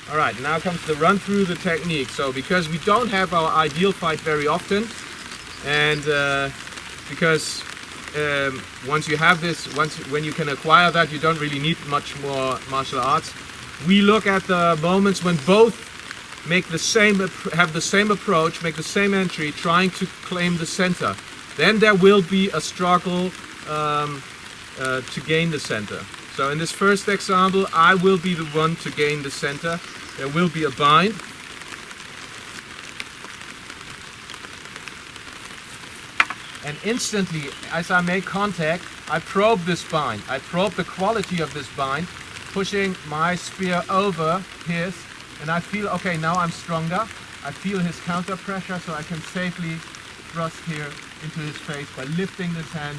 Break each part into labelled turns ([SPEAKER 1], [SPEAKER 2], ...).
[SPEAKER 1] Alright, now comes the run through the technique. So because we don't have our ideal fight very often, and because once you have this, when you can acquire that, you don't really need much more martial arts. We look at the moments when both make the same, have the same approach, make the same entry, trying to claim the center. Then there will be a struggle to gain the center. So in this first example, I will be the one to gain the center. There will be a bind. And instantly, as I make contact, I probe this bind. I probe the quality of this bind, pushing my spear over his, and I feel, okay, now I'm stronger. I feel his counter pressure, so I can safely thrust here into his face by lifting this hand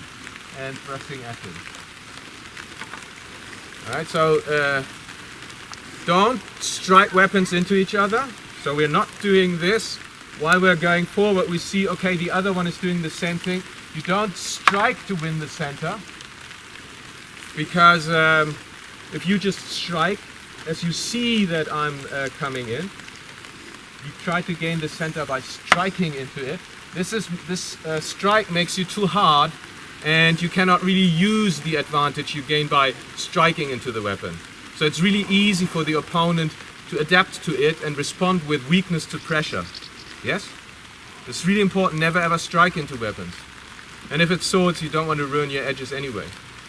[SPEAKER 1] and thrusting at him. Alright, so don't strike weapons into each other. So we're not doing this. While we're going forward, we see, okay, the other one is doing the same thing. You don't strike to win the center, because if you just strike, as you see that I'm coming in, you try to gain the center by striking into it. This strike makes you too hard, and you cannot really use the advantage you gain by striking into the weapon. So it's really easy for the opponent to adapt to it and respond with weakness to pressure. Yes? It's really important, never ever strike into weapons. And if it's swords, you don't want to ruin your edges anyway.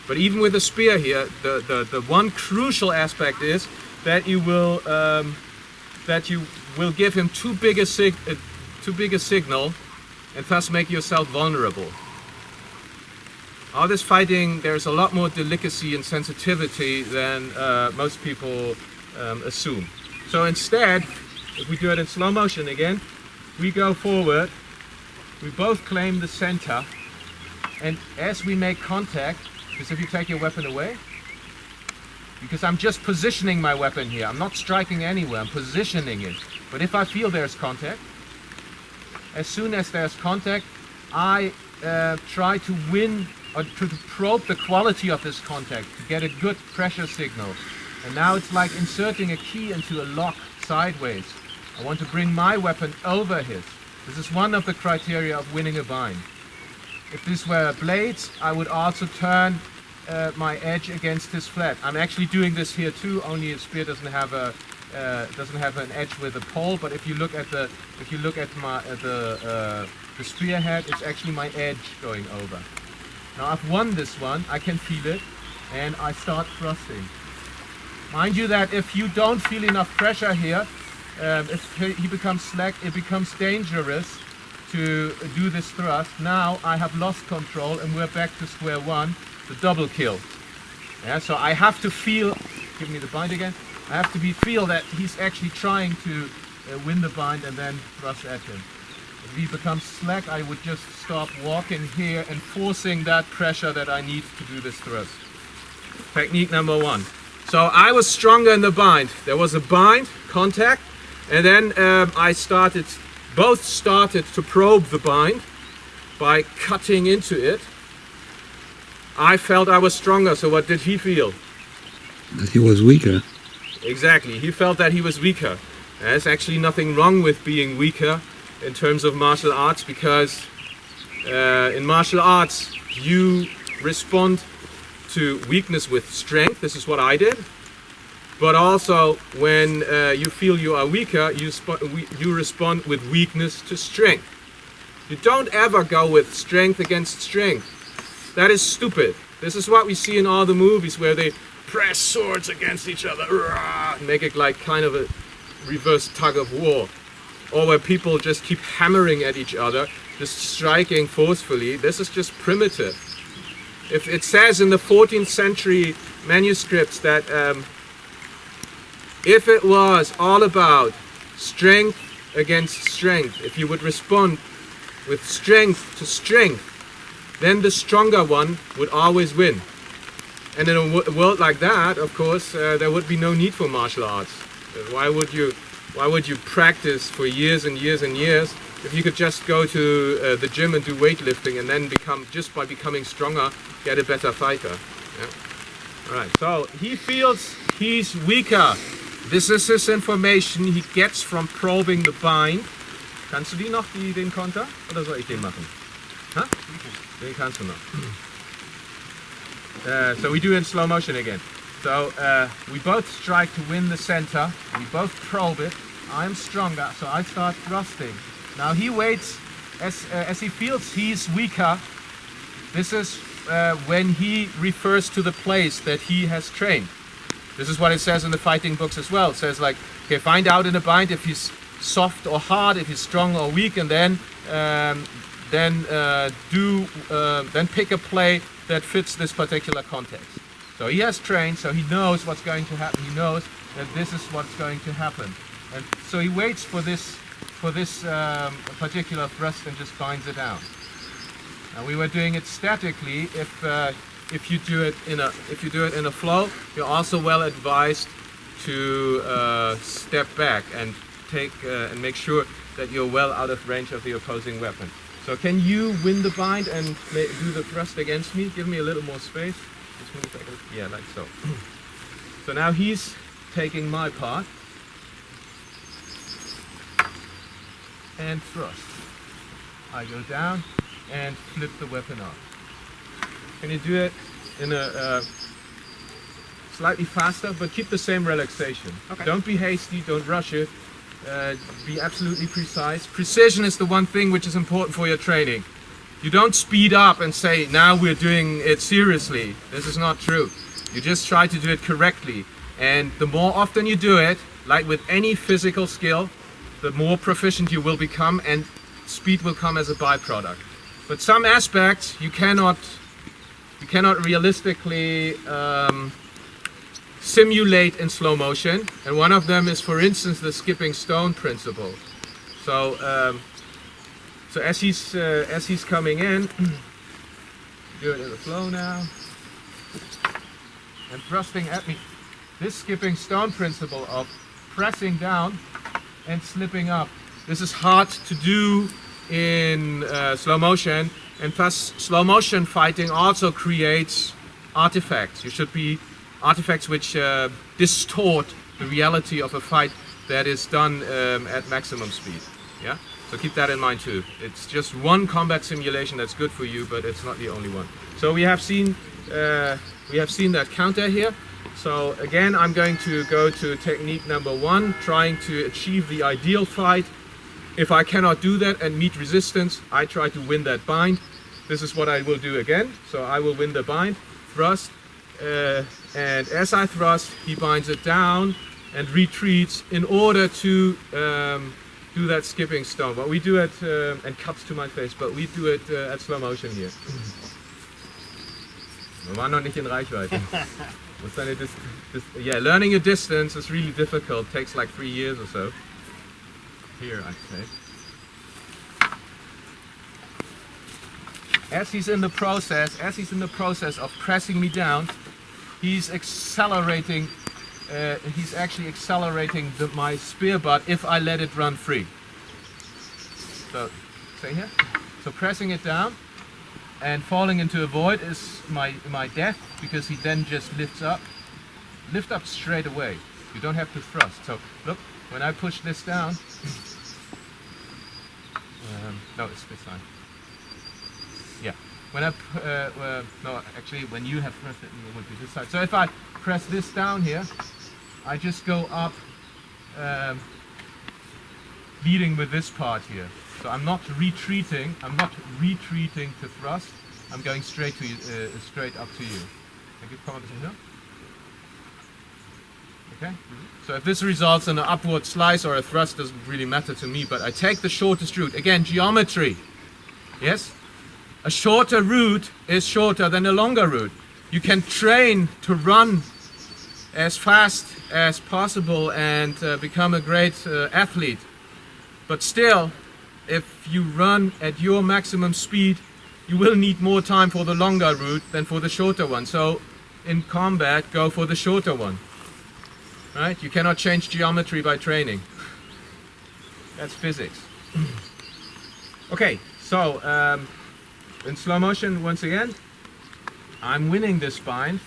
[SPEAKER 1] But even with a spear here, the one crucial aspect is that you will give him too big a signal, and thus make yourself vulnerable. All this fighting, there's a lot more delicacy and sensitivity than most people assume. So instead, if we do it in slow motion again, we go forward, we both claim the center, and as we make contact, because if you take your weapon away, because I'm just positioning my weapon here, I'm not striking anywhere, I'm positioning it. But if I feel there's contact, as soon as there's contact, I try to win, or to probe the quality of this contact, to get a good pressure signal. And now it's like inserting a key into a lock sideways. I want to bring my weapon over his. This is one of the criteria of winning a bind. If this were blades, I would also turn my edge against his flat. I'm actually doing this here too, only a spear doesn't have an edge with a pole. But if you look at the spearhead, it's actually my edge going over. Now I've won this one, I can feel it, and I start thrusting. Mind you that if you don't feel enough pressure here, if he becomes slack, it becomes dangerous to do this thrust. Now I have lost control and we're back to square one, the double kill. Yeah, so I have to feel, give me the bind again, I have to feel that he's actually trying to win the bind and then thrust at him. If he becomes slack, I would just stop walking here and forcing that pressure that I need to do this thrust. Technique number one. So I was stronger in the bind. There was a bind, contact, and then both started to probe the bind by cutting into it. I felt I was stronger, so what did he feel?
[SPEAKER 2] That he was weaker.
[SPEAKER 1] Exactly, he felt that he was weaker. There's actually nothing wrong with being weaker in terms of martial arts, because in martial arts you respond to weakness with strength. This is what I did. But also when you feel you are weaker, you respond with weakness to strength. You don't ever go with strength against strength. That is stupid. This is what we see in all the movies where they press swords against each other, and make it like kind of a reverse tug of war. Or where people just keep hammering at each other, just striking forcefully. This is just primitive. If it says in the 14th century manuscripts that if it was all about strength against strength, if you would respond with strength to strength, then the stronger one would always win. And in a world like that, of course, there would be no need for martial arts. Why would you practice for years and years and years if you could just go to the gym and do weightlifting and then just by becoming stronger, get a better fighter? Yeah. All right, so he feels he's weaker. This is his information he gets from probing the bind. Kannst du die noch, den Konter? Oder soll ich den machen? Huh? Den kannst du noch. So we do it in slow motion again. So we both strike to win the center. We both probe it. I'm stronger, so I start thrusting. Now he waits as he feels he's weaker. This is when he refers to the place that he has trained. This is what it says in the fighting books as well. It says like, okay, find out in a bind if he's soft or hard, if he's strong or weak, and then pick a play that fits this particular context. So he has trained, so he knows what's going to happen. He knows that this is what's going to happen, and so he waits for this particular thrust and just binds it down. Now we were doing it statically. If you do it in a flow, you're also well advised to step back and make sure that you're well out of range of the opposing weapon. So can you win the bind and do the thrust against me? Give me a little more space. Just move back. Yeah, like so. So now he's taking my part and thrust. I go down and flip the weapon off. Can you do it in a slightly faster, but keep the same relaxation.
[SPEAKER 3] Okay.
[SPEAKER 1] Don't be hasty, don't rush it. Be absolutely precise. Precision is the one thing which is important for your training. You don't speed up and say, now we're doing it seriously. This is not true. You just try to do it correctly. And the more often you do it, like with any physical skill, the more proficient you will become, and speed will come as a byproduct. But some aspects you cannot realistically simulate in slow motion, and one of them is, for instance, the skipping stone principle. So as he's coming in, do it in the flow now, and thrusting at me. This skipping stone principle of pressing down and slipping up. This is hard to do in slow motion, and thus slow motion fighting also creates artifacts. You should be artifacts which distort the reality of a fight that is done at maximum speed. Yeah, so keep that in mind too. It's just one combat simulation that's good for you, but it's not the only one. So we have seen that counter here. So again, I'm going to go to technique number 1, trying to achieve the ideal fight. If I cannot do that and meet resistance, I try to win that bind. This is what I will do again. So I will win the bind, thrust, and as I thrust, he binds it down and retreats in order to do that skipping stone. But we do it, and cuts to my face, but we do it at slow motion here. Wir waren noch nicht in Reichweite. Yeah, learning a distance is really difficult. Takes like 3 years or so. Here, I'd say. As he's in the process of pressing me down, he's accelerating. He's actually accelerating my spear butt if I let it run free. So, stay here. So pressing it down and falling into a void is my death, because he then just lifts up. Lift up straight away. You don't have to thrust. So look, when I push this down, no, it's this side. Yeah. When I no, actually, when you have pressed it, it would be this side. So if I press this down here, I just go up, leading with this part here. So I'm not retreating. I'm not retreating to thrust. I'm going straight up to you. Thank you. Come on, here. Okay. So if this results in an upward slice or a thrust, doesn't really matter to me. But I take the shortest route. Again, geometry. Yes. A shorter route is shorter than a longer route. You can train to run as fast as possible and become a great athlete. But still, if you run at your maximum speed, you will need more time for the longer route than for the shorter one. So in combat, go for the shorter one. Right? You cannot change geometry by training. That's physics. Okay, so in slow motion, once again, I'm winning this bind.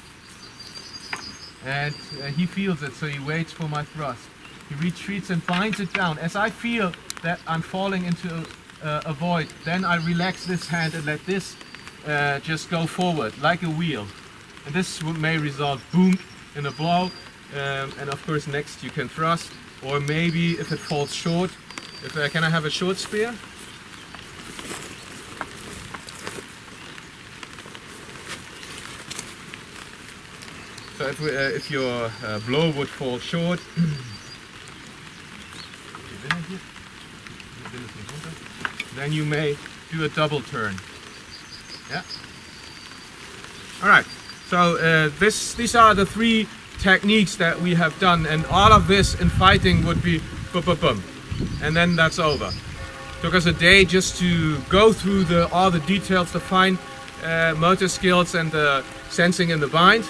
[SPEAKER 1] and he feels it, so he waits for my thrust. He retreats and binds it down. As I feel that I'm falling into a void, then I relax this hand and let this just go forward like a wheel. And this may result, boom, in a blow. And of course next you can thrust, or maybe if it falls short, can I have a short spear? So if your blow would fall short, then you may do a double turn. Yeah. All right. So these are the three techniques that we have done, and all of this in fighting would be boom, boom, boom, and then that's over. Took us a day just to go through all the details, the fine motor skills and the sensing in the bind,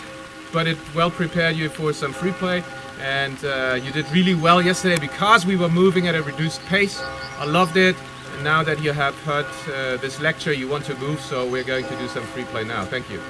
[SPEAKER 1] but it well prepared you for some free play, and you did really well yesterday because we were moving at a reduced pace. I loved it, and now that you have heard this lecture, you want to move, so we're going to do some free play now. Thank you.